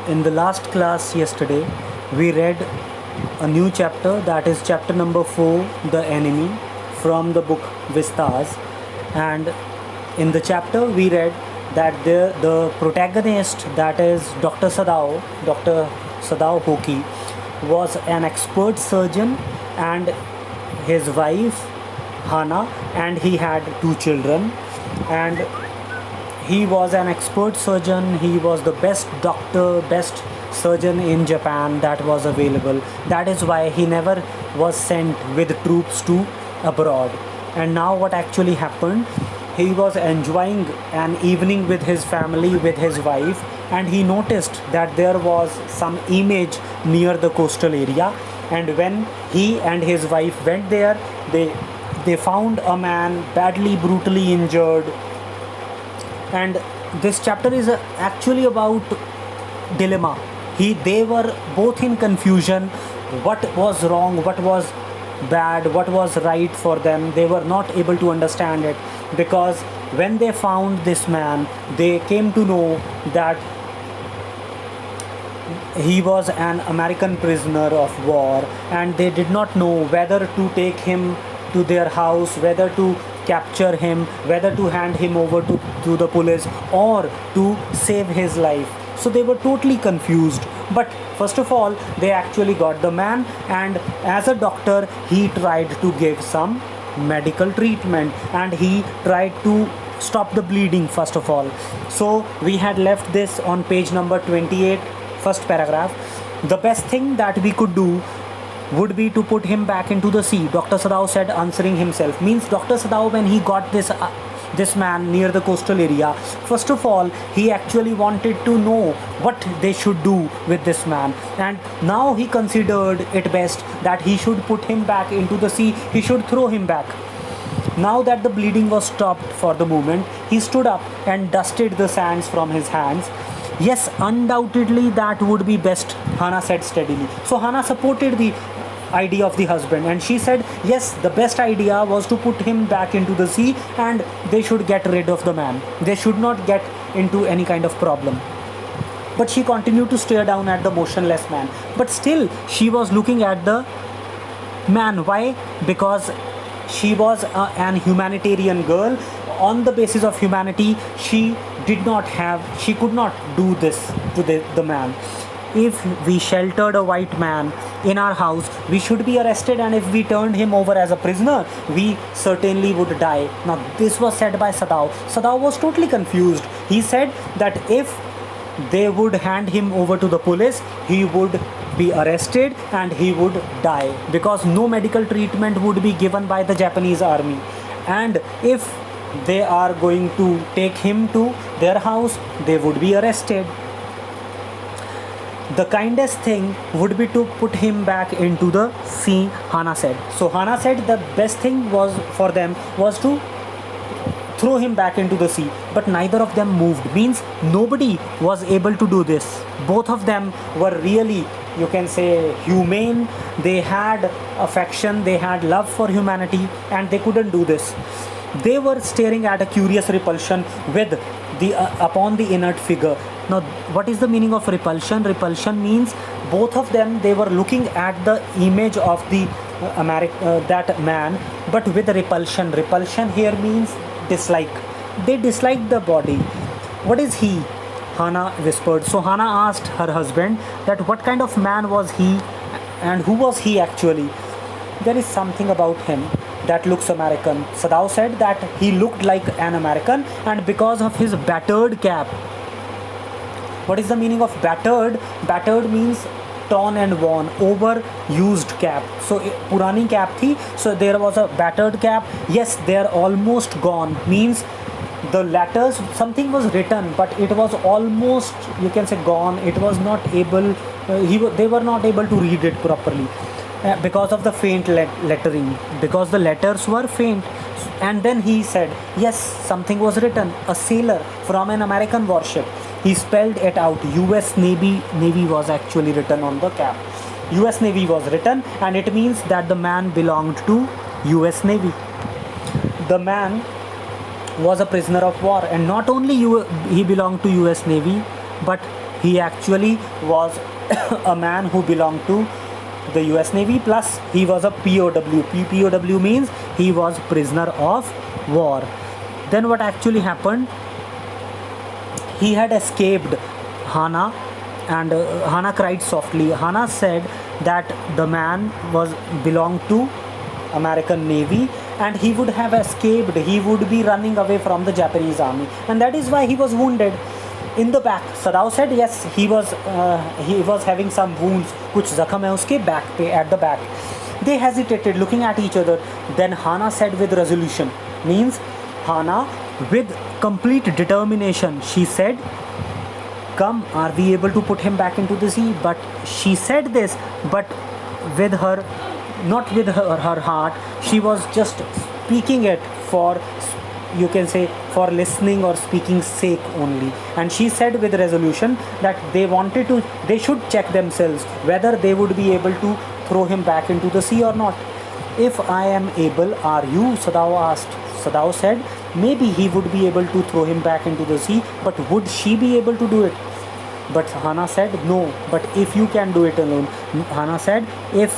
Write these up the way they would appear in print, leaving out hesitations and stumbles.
In the last class yesterday, we read a new chapter, that is chapter number 4, The Enemy, from the book Vistas. And in the chapter, we read that the protagonist, that is Dr. Sadao Hoki, was an expert surgeon, and his wife Hana, and he had two children. And he was an expert surgeon. He was the best doctor, best surgeon in Japan that was available. That is why he never was sent with troops to abroad. And now what actually happened, he was enjoying an evening with his family, with his wife, and he noticed that there was some image near the coastal area. And when he and his wife went there, they found a man badly, brutally injured. And this chapter is actually about dilemma. They were both in confusion. What was wrong, what was bad, what was right for them? They were not able to understand it, because when they found this man, they came to know that he was an American prisoner of war, and they did not know whether to take him to their house, whether to capture him, whether to hand him over to the police, or to save his life. So they were totally confused. But first of all, they actually got the man, and as a doctor, he tried to give some medical treatment, and he tried to stop the bleeding first of all. So we had left this on page number 28, first paragraph. The best thing that we could do would be to put him back into the sea, Dr. Sadao said, answering himself. Means Dr. Sadao, when he got this man near the coastal area, first of all, he actually wanted to know what they should do with this man. And now he considered it best that he should put him back into the sea, he should throw him back. Now that the bleeding was stopped for the moment, he stood up and dusted the sands from his hands. Yes, undoubtedly that would be best, Hana said steadily. So Hana supported the idea of the husband, and she said yes, the best idea was to put him back into the sea, and they should get rid of the man. They should not get into any kind of problem. But she continued to stare down at the motionless man. But still, she was looking at the man. Why? Because she was an humanitarian girl. On the basis of humanity, she could not do this to the man. If we sheltered a white man in our house, we should be arrested, and if we turned him over as a prisoner, we certainly would die. Now, this was said by Sadao. Sadao was totally confused. He said that if they would hand him over to the police, he would be arrested and he would die, because no medical treatment would be given by the Japanese army. And if they are going to take him to their house, they would be arrested. The kindest thing would be to put him back into the sea, Hana said. So Hana said the best thing was for them was to throw him back into the sea. But neither of them moved. Means nobody was able to do this. Both of them were really, you can say, humane. They had affection, they had love for humanity, and they couldn't do this. They were staring at a curious repulsion with upon the inert figure. Now, what is the meaning of repulsion? Repulsion means both of them, they were looking at the image of the that man, but with repulsion. Repulsion here means dislike. They disliked the body. What is he? Hana whispered. So Hana asked her husband that what kind of man was he, and who was he actually? There is something about him that looks American. Sadao said that he looked like an American, and because of his battered cap. What is the meaning of battered? Battered means torn and worn, overused cap. So purani cap thi, so there was a battered cap. Yes, they are almost gone. Means the letters, something was written, but it was almost, you can say, gone. It was not able, they were not able to read it properly. Because of the faint lettering, because the letters were faint. And then he said, yes, something was written, a sailor from an American warship. He spelled it out. US Navy was actually written on the cap. US Navy was written, and it means that the man belonged to US Navy. The man was a prisoner of war, and not only he belonged to US Navy, but He actually was a man who belonged to the US Navy, plus he was a POW. POW means he was prisoner of war. Then what actually happened? He had escaped Hana, and Hana cried softly. Hana said that the man was belonged to American Navy and he would have escaped. He would be running away from the Japanese army, and that is why he was wounded in the back. Sadao said yes, he was having some wounds. कुछ जख्म है उसके back पे, at the back. They hesitated, looking at each other. Then Hana said with resolution, means Hana with complete determination, she said, come, are we able to put him back into the sea? But she said this, but with her, not with her heart. She was just speaking it for, you can say, for listening or speaking sake only. And she said with resolution that they should check themselves whether they would be able to throw him back into the sea or not. If I am able, are you? Sadao asked. Sadao said maybe he would be able to throw him back into the sea, but would she be able to do it? But Hana said no, but if you can do it alone. Hana said if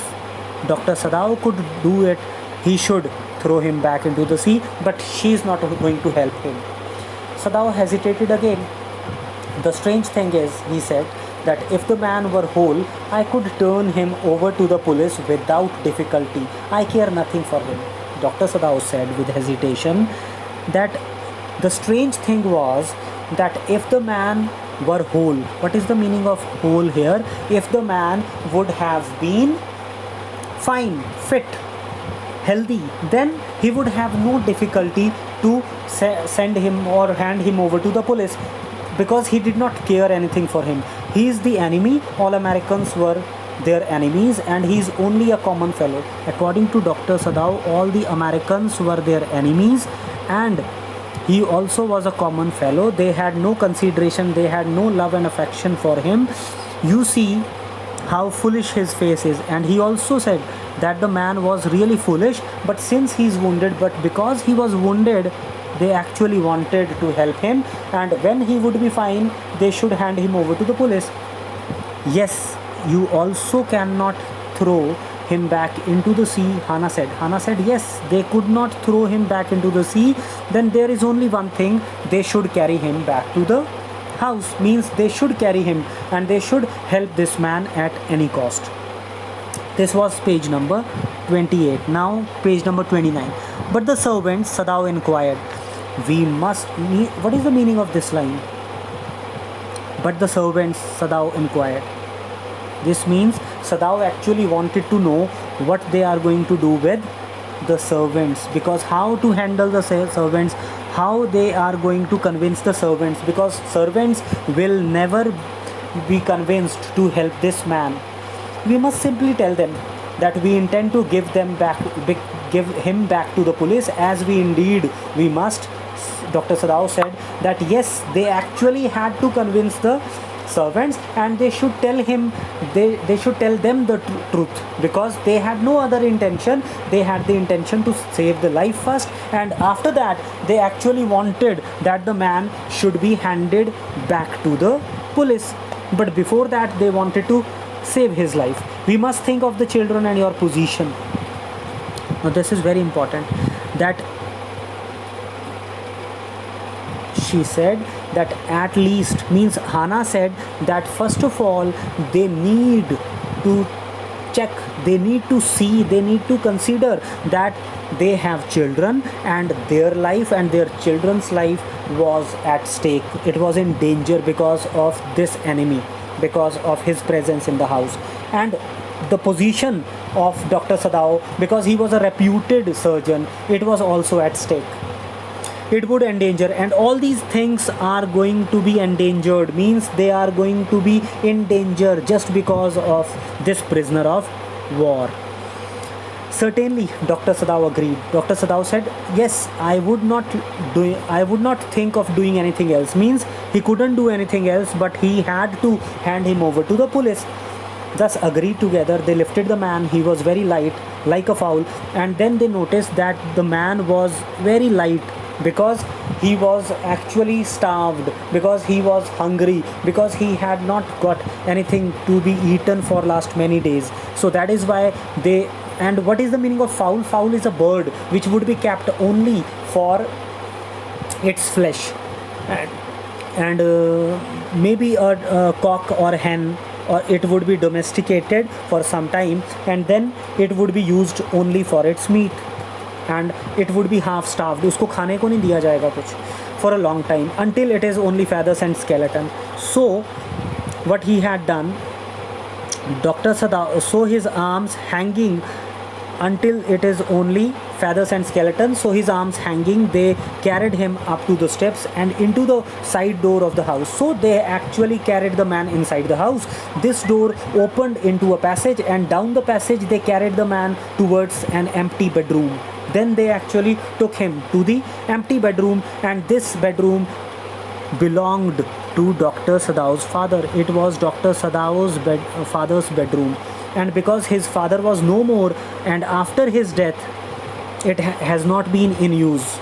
Dr. Sadao could do it, he should throw him back into the sea, but she is not going to help him. Sadao hesitated again. The strange thing is, he said, that if the man were whole, I could turn him over to the police without difficulty. I care nothing for him. Dr. Sadao said with hesitation that the strange thing was that if the man were whole, what is the meaning of whole here? If the man would have been fine, fit, healthy, then he would have no difficulty to send him or hand him over to the police, because he did not care anything for him. He is the enemy. All Americans were their enemies, and he is only a common fellow. According to Dr. Sadao, all the Americans were their enemies, and he also was a common fellow. They had no consideration, they had no love and affection for him. You see how foolish his face is. And he also said that the man was really foolish, but since he is wounded, but because he was wounded, they actually wanted to help him, and when he would be fine, they should hand him over to the police. Yes, you also cannot throw him back into the sea, Hana said. Hana said yes, they could not throw him back into the sea. Then there is only one thing, they should carry him back to the house, means they should carry him and they should help this man at any cost. This was page number 28. Now page number 29. But the servant, Sadao inquired, what is the meaning of this line? But the servants, Sadao inquired. This means Sadao actually wanted to know what they are going to do with the servants, because how to handle the servants, how they are going to convince the servants, because servants will never be convinced to help this man. We must simply tell them that we intend to give him back to the police, as we must. Dr. Sadao said that yes, they actually had to convince the servants, and they should tell them the truth, because they had no other intention. They had the intention to save the life first, and after that they actually wanted that the man should be handed back to the police, but before that they wanted to save his life. We must think of the children and your position. Now this is very important, that she said that at least, means Hana said that first of all they need to check, they need to see, they need to consider that they have children, and their life and their children's life was at stake. It was in danger because of this enemy, because of his presence in the house. And the position of Dr. Sadao, because he was a reputed surgeon, it was also at stake. It would endanger, and all these things are going to be endangered, means they are going to be in danger just because of this prisoner of war. Certainly, Dr. Sadao agreed. Dr. Sadao said, yes, I would not think of doing anything else, means he couldn't do anything else, but he had to hand him over to the police. Thus agreed together, they lifted the man. He was very light, like a fowl, and then they noticed that the man was very light, because he was actually starved, because he was hungry, because he had not got anything to be eaten for last many days. So that is why they. And what is the meaning of fowl? Fowl is a bird which would be kept only for its flesh, and maybe a cock or hen, or it would be domesticated for some time, and then it would be used only for its meat, and it would be half starved. उसको खाने को नहीं दिया जाएगा कुछ for a long time, until it is only feathers and skeleton. So what he had done, Dr. Sadao saw his arms hanging until it is only feathers and skeleton. So his arms hanging, they carried him up to the steps and into the side door of the house. So they actually carried the man inside the house. This door opened into a passage, and down the passage they carried the man towards an empty bedroom. Then they actually took him to the empty bedroom, and this bedroom belonged to Dr. Sadao's father. It was Dr. Sadao's father's bedroom. And because his father was no more, and after his death, it has not been in use.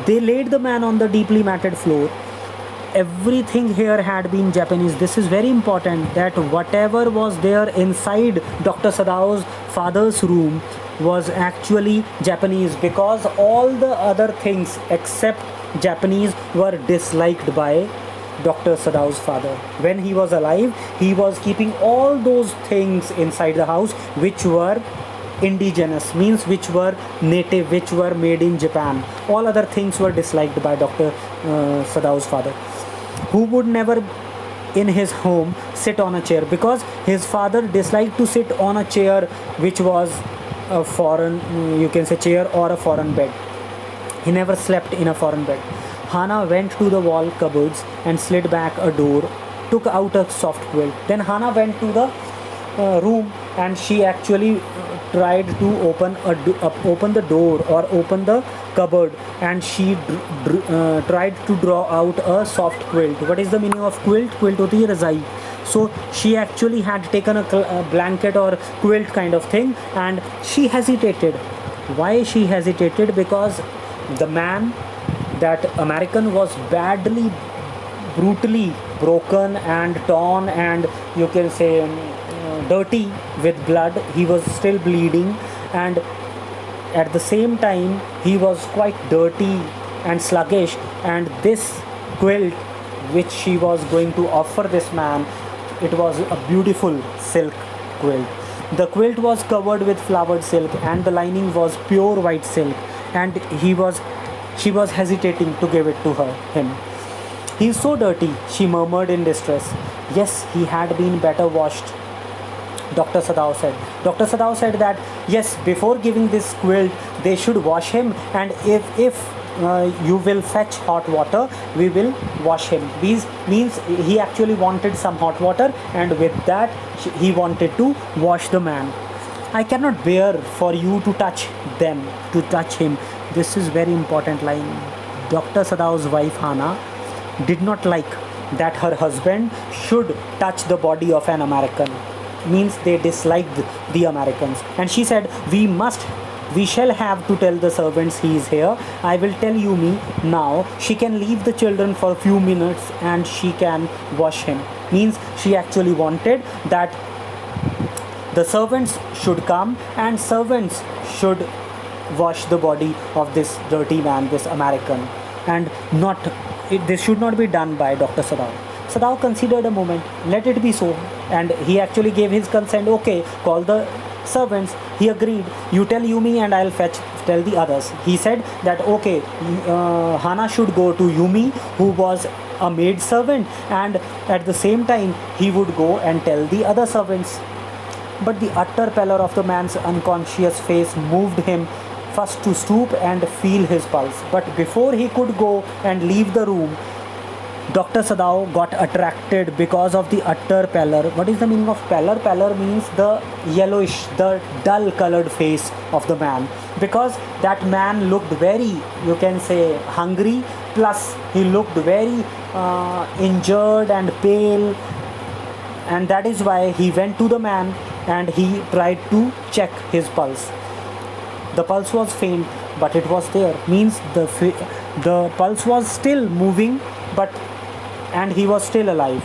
They laid the man on the deeply matted floor. Everything here had been Japanese. This is very important, that whatever was there inside Dr. Sadao's father's room was actually Japanese, because all the other things except Japanese were disliked by Dr. Sadao's father. When he was alive, he was keeping all those things inside the house which were indigenous, means which were native, which were made in Japan. All other things were disliked by Dr. Sadao's father, who would never in his home sit on a chair, because his father disliked to sit on a chair which was a foreign, you can say, chair or a foreign bed. He never slept in a foreign bed. Hana went to the wall cupboards and slid back a door, took out a soft quilt. Then Hana went to the room, and she actually tried to open the door or open the cupboard, and she tried to draw out a soft quilt. What is the meaning of quilt? Quilt hoti hai razai. So she actually had taken a blanket or quilt kind of thing, and she hesitated. Why she hesitated? Because the man, that American, was badly, brutally broken and torn, and you can say dirty with blood. He was still bleeding, and at the same time he was quite dirty and sluggish. And this quilt which she was going to offer this man, it was a beautiful silk quilt. The quilt was covered with flowered silk, and the lining was pure white silk, and she was hesitating to give it to him. "He is so dirty," she murmured in distress. Yes, he had been better washed, Dr. Sadao said. Dr. Sadao said that yes, before giving this quilt, they should wash him, and if you will fetch hot water, we will wash him. These means he actually wanted some hot water, and with that he wanted to wash the man. "I cannot bear for you to touch him." This is very important line. Dr. Sadao's wife Hana did not like that her husband should touch the body of an American. Means they disliked the Americans. And she said, we shall have to tell the servants he is here. I will tell Yumi now. She can leave the children for a few minutes and she can wash him. Means she actually wanted that the servants should come and servants should wash the body of this dirty man, this American, and this should not be done by Dr. Sadao. Sadao considered a moment. Let it be so. And he actually gave his consent. Okay, call the servants. He agreed. You tell Yumi and I'll tell the others. He said that okay, Hana should go to Yumi, who was a maid servant, and at the same time he would go and tell the other servants. But the utter pallor of the man's unconscious face moved him first to stoop and feel his pulse. But before he could go and leave the room, Dr. Sadao got attracted because of the utter pallor. What is the meaning of pallor? Pallor means the yellowish, the dull colored face of the man. Because that man looked very, you can say, hungry, plus he looked very injured and pale. And that is why he went to the man and he tried to check his pulse. The pulse was faint, but it was there. Means The pulse was still moving, and he was still alive.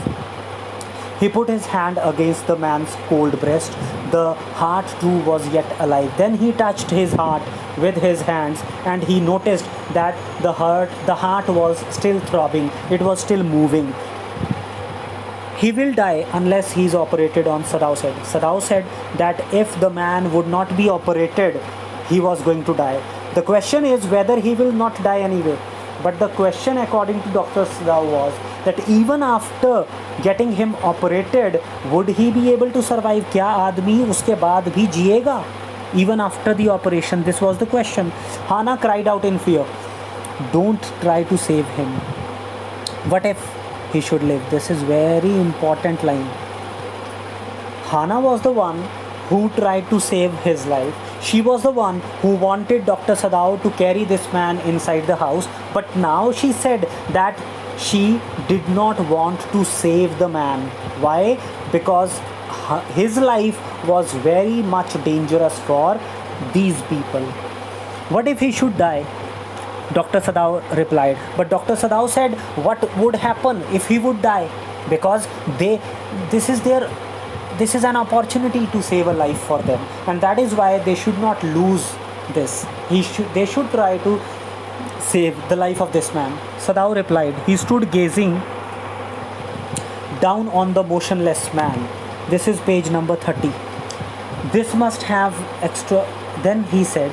He put his hand against the man's cold breast. The heart too was yet alive. Then he touched his heart with his hands, and he noticed that the heart was still throbbing. It was still moving. He will die unless he is operated on, Sadao said. Sadao said that if the man would not be operated, he was going to die. The question is whether he will not die anyway. But the question, according to Dr. Sadao, was that even after getting him operated, would he be able to survive? क्या आदमी उसके बाद भी जिएगा? Even after the operation, this was the question. Hannah cried out in fear. Don't try to save him. What if he should live? This is very important line. Hannah was the one who tried to save his life. She was the one who wanted Dr. Sadao to carry this man inside the house. But now she said that she did not want to save the man. Why? Because his life was very much dangerous for these people. What if he should die? Dr. Sadao replied. But Dr. Sadao said, what would happen if he would die? Because this is an opportunity to save a life for them, and that is why they should not lose this. They should try to save the life of this man. Sadao replied. He stood gazing down on the motionless man. This is page number 30. This must have Then he said,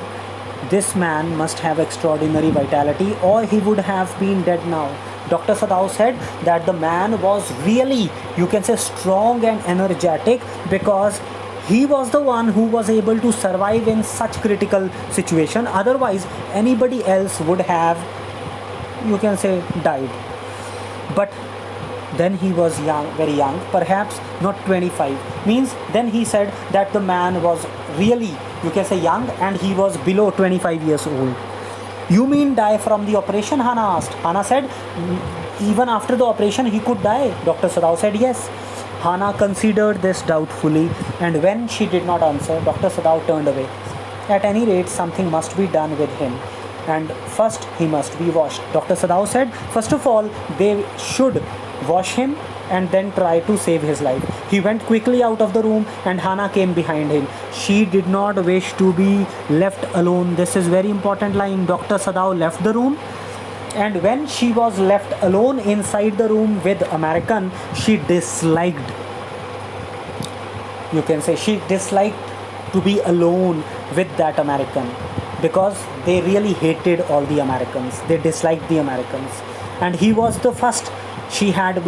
this man must have extraordinary vitality, or he would have been dead now. Dr. Sadao said that the man was really, you can say, strong and energetic, because he was the one who was able to survive in such critical situation. Otherwise, anybody else would have, you can say, died. But then he was young, very young, perhaps not 25. Means then he said that the man was really, you can say, young, and he was below 25 years old. You mean die from the operation? Hannah asked. Hannah said, even after the operation he could die. Dr. Sadao said yes. Hannah considered this doubtfully, and when she did not answer, Dr. Sadao turned away. At any rate, something must be done with him, and first he must be washed. Dr. Sadao said, first of all, they should wash him and then try to save his life. He went quickly out of the room, and Hannah came behind him. She did not wish to be left alone. This is very important line. Dr. Sadao left the room, and when she was left alone inside the room with American, she disliked, you can say, she disliked to be alone with that American, because they really hated all the Americans. They disliked the Americans, and he was the first she had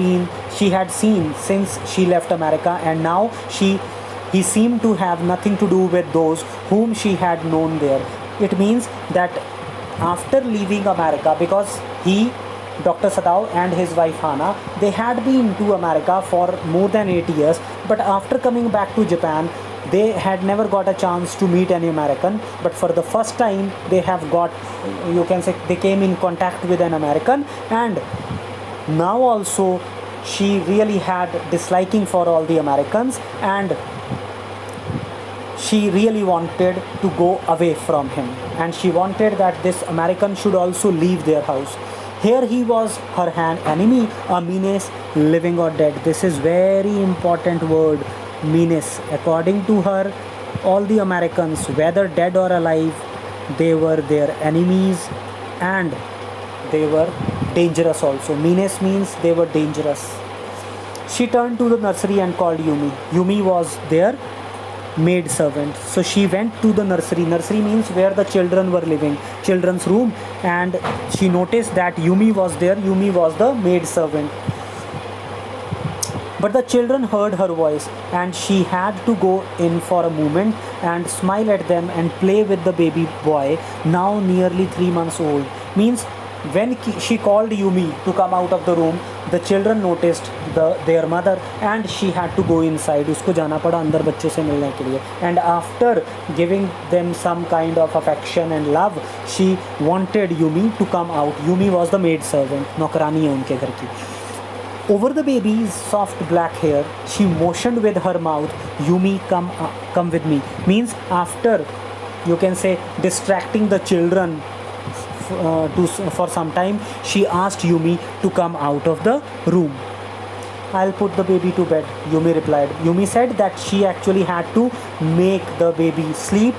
seen since she left America, and now he seemed to have nothing to do with those whom she had known there. It means that after leaving America, because Dr. Sadao and his wife Hannah, they had been to America for more than 8 years, but after coming back to Japan, they had never got a chance to meet any American. But for the first time, they have got, you can say, they came in contact with an American, and now also she really had disliking for all the Americans, and she really wanted to go away from him, and she wanted that this American should also leave their house. Here he was her enemy, a menace, living or dead. This is very important word, menace. According to her, all the Americans, whether dead or alive, they were their enemies, and they were dangerous also. Menace means they were dangerous. She turned to the nursery and called Yumi. Yumi was their maid servant. So she went to the nursery. Nursery means where the children were living, children's room, and she noticed that Yumi was there. Yumi was the maid servant. But the children heard her voice, and she had to go in for a moment and smile at them and play with the baby boy, now nearly 3 months old. Means when she called Yumi to come out of the room, the children noticed their mother, and she had to go inside. उसको जाना पड़ा अंदर बच्चों से मिलने के लिए. And after giving them some kind of affection and love, she wanted Yumi to come out. Yumi was the maid servant, नौकरानी है उनके घर की. Over the baby's soft black hair, she motioned with her mouth, Yumi, come with me. Means after, you can say, distracting the children for some time, she asked Yumi to come out of the room. I'll put the baby to bed, Yumi replied. Yumi said that she actually had to make the baby sleep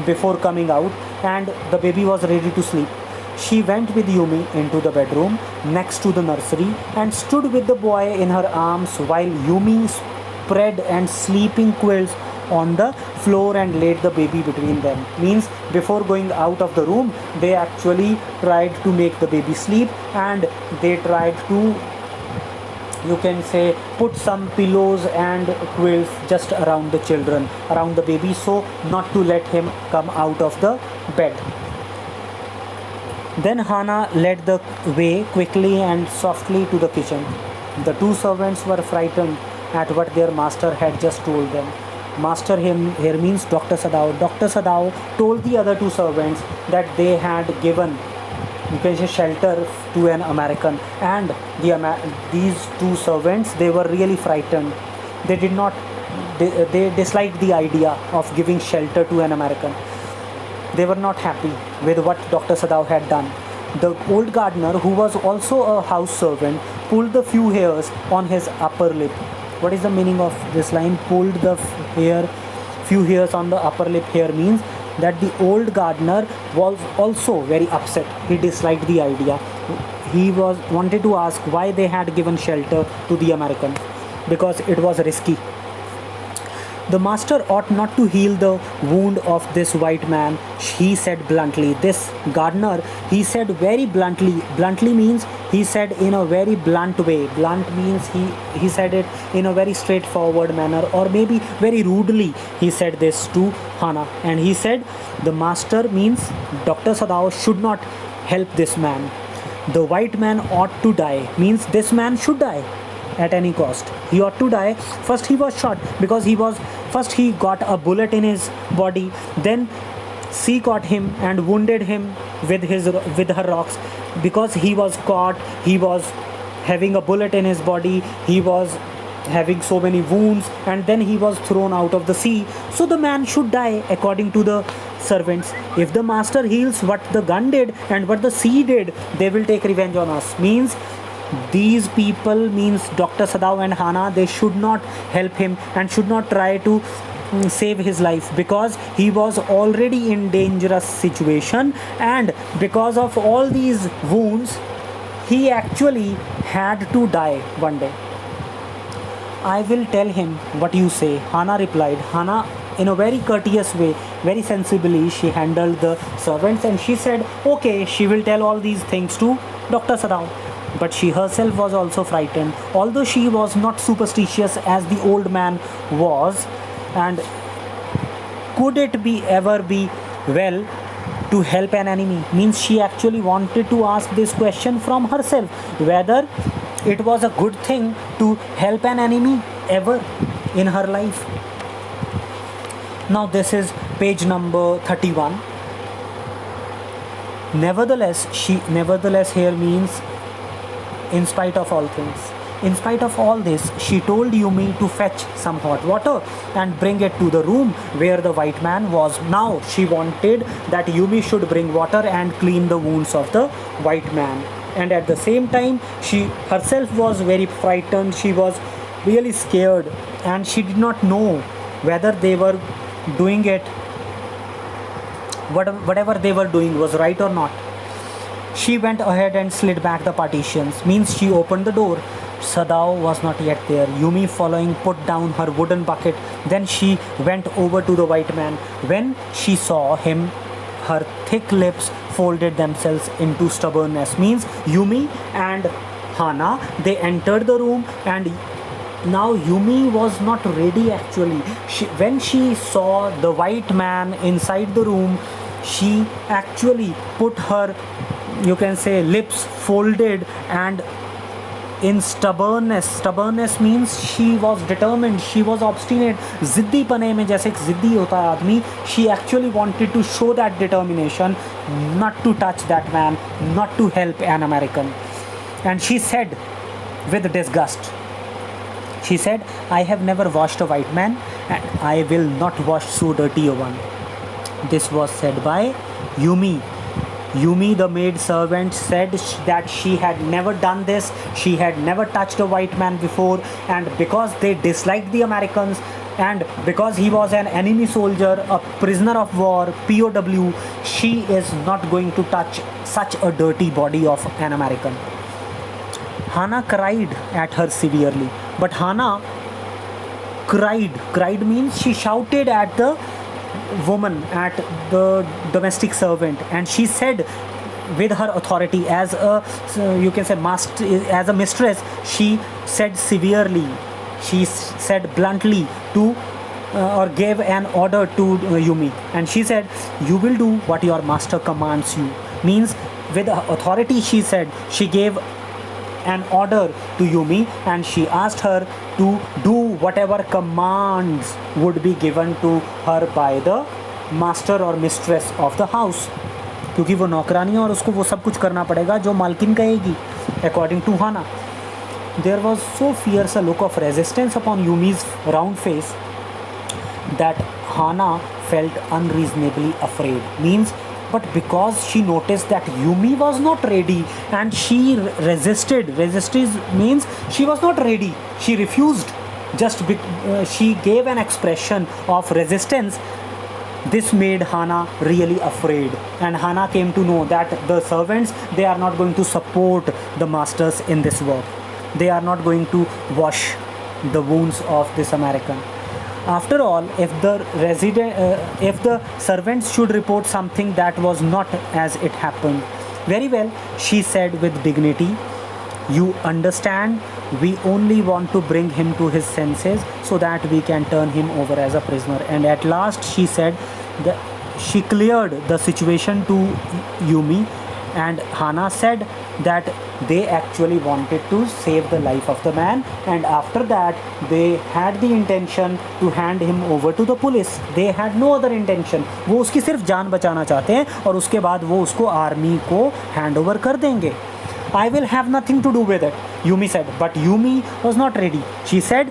before coming out, and the baby was ready to sleep. She went with Yumi into the bedroom next to the nursery and stood with the boy in her arms while Yumi spread and sleeping quilts on the floor and laid the baby between them. Means before going out of the room, they actually tried to make the baby sleep, and they tried to, you can say, put some pillows and quilts just around the children, around the baby, so not to let him come out of the bed. Then Hana led the way quickly and softly to the kitchen. The two servants were frightened at what their master had just told them. Master here means Dr. Sadao. Dr. Sadao told the other two servants that they had given, you can say, shelter to an American, and these two servants, they were really frightened. They did not, they disliked the idea of giving shelter to an American. They were not happy with what Dr. Sadao had done. The old gardener, who was also a house servant, pulled the few hairs on his upper lip. What is the meaning of this line? Pulled the few hairs on the upper lip here means that the old gardener was also very upset. He disliked the idea. He wanted to ask why they had given shelter to the American, because it was risky. The master ought not to heal the wound of this white man, he said bluntly. This gardener, he said very bluntly. Bluntly means he said in a very blunt way. Blunt means he said it in a very straightforward manner, or maybe very rudely. He said this to Hana, and he said the master means Dr. Sadao should not help this man. The white man ought to die means this man should die at any cost. He ought to die. First he was shot because he got a bullet in his body. Then she caught him and wounded him with her rocks, because he was caught. He was having a bullet in his body. He was having so many wounds, and then he was thrown out of the sea. So the man should die according to the servants. If the master heals what the gun did and what the sea did, they will take revenge on us. Means these people, means Dr. Sadao and Hana, they should not help him and should not try to save his life, because he was already in dangerous situation, and because of all these wounds he actually had to die one day. I will tell him what you say, Hana replied. Hana, in a very courteous way, very sensibly, she handled the servants, and she said okay, she will tell all these things to Dr. Sadao. But she herself was also frightened, although she was not superstitious as the old man was. And could it ever be well to help an enemy? Means she actually wanted to ask this question from herself, whether it was a good thing to help an enemy ever in her life. Now this is page number 31. Nevertheless here means in spite of all things. In spite of all this, she told Yumi to fetch some hot water and bring it to the room where the white man was. Now she wanted that Yumi should bring water and clean the wounds of the white man. And at the same time, she herself was very frightened. She was really scared, and she did not know whether they were doing it, whatever they were doing was right or not. She went ahead and slid back the partitions. Means she opened the door. Sadao was not yet there. Yumi, following, put down her wooden bucket. Then she went over to the white man. When she saw him, her thick lips folded themselves into stubbornness. Means Yumi and Hana, they entered the room, and now Yumi was not ready actually. When she saw the white man inside the room, she actually put her, you can say, lips folded and in stubbornness means she was determined, she was obstinate. जिद्दी पने में जैसे एक जिद्दी होता है आदमी, she actually wanted to show that determination not to touch that man, not to help an American. And she said with disgust, she said, I have never washed a white man, and I will not wash so dirty a one. This was said by Yumi. Yumi, the maid servant, said that she had never done this, she had never touched a white man before, and because they disliked the Americans, and because he was an enemy soldier, a prisoner of war, POW, she is not going to touch such a dirty body of an American. Hannah cried at her severely, but Hannah cried means she shouted at the woman, at the domestic servant, and she said with her authority as a, you can say, master, as a mistress, she said severely, she said bluntly to or gave an order to Yumi, and she said, you will do what your master commands you. Means with authority, she said, she gave an order to Yumi, and she asked her to do whatever commands would be given to her by the master or mistress of the house, क्योंकि वो नौकरानी है और उसको वो सब कुछ करना पड़ेगा जो मालकिन कहेगी, according to Hannah. There was so fierce a look of resistance upon Yumi's round face that Hannah felt unreasonably afraid. Means, but because she noticed that Yumi was not ready and she resisted means she was not ready, she refused, she gave an expression of resistance. This made Hannah really afraid, and Hannah came to know that the servants, they are not going to support the masters in this work, they are not going to wash the wounds of this American. After all, if the servants should report something that was not as it happened, very well, she said with dignity, you understand, we only want to bring him to his senses so that we can turn him over as a prisoner. And at last she said that she cleared the situation to Yumi, and Hannah said that they actually wanted to save the life of the man, and after that they had the intention to hand him over to the police. They had no other intention. वो उसकी सिर्फ जान बचाना चाहते हैं और उसके बाद वो उसको आर्मी को हैंड ओवर कर देंगे. I will have nothing to do with it, Yumi said. But Yumi was not ready. She said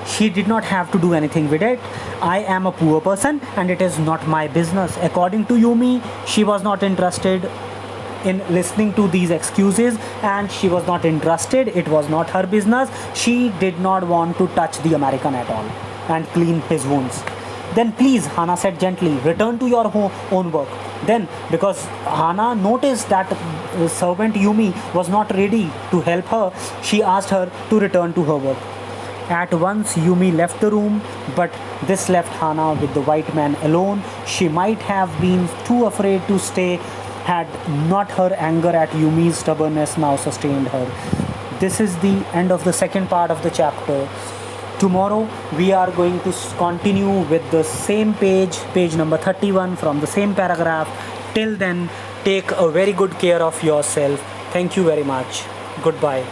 she did not have to do anything with it. I am a poor person and it is not my business. According to Yumi, she was not interested in listening to these excuses, and she was not interested. It was not her business. She did not want to touch the American at all and clean his wounds. Then please, Hannah said gently, return to your own work. Then, because Hannah noticed that servant Yumi was not ready to help her, she asked her to return to her work. At once Yumi left the room, but this left Hannah with the white man alone. She might have been too afraid to stay had not her anger at Yumi's stubbornness now sustained her. This is the end of the second part of the chapter. Tomorrow we are going to continue with the same page number 31 from the same paragraph. Till then, take a very good care of yourself. Thank you very much. Goodbye.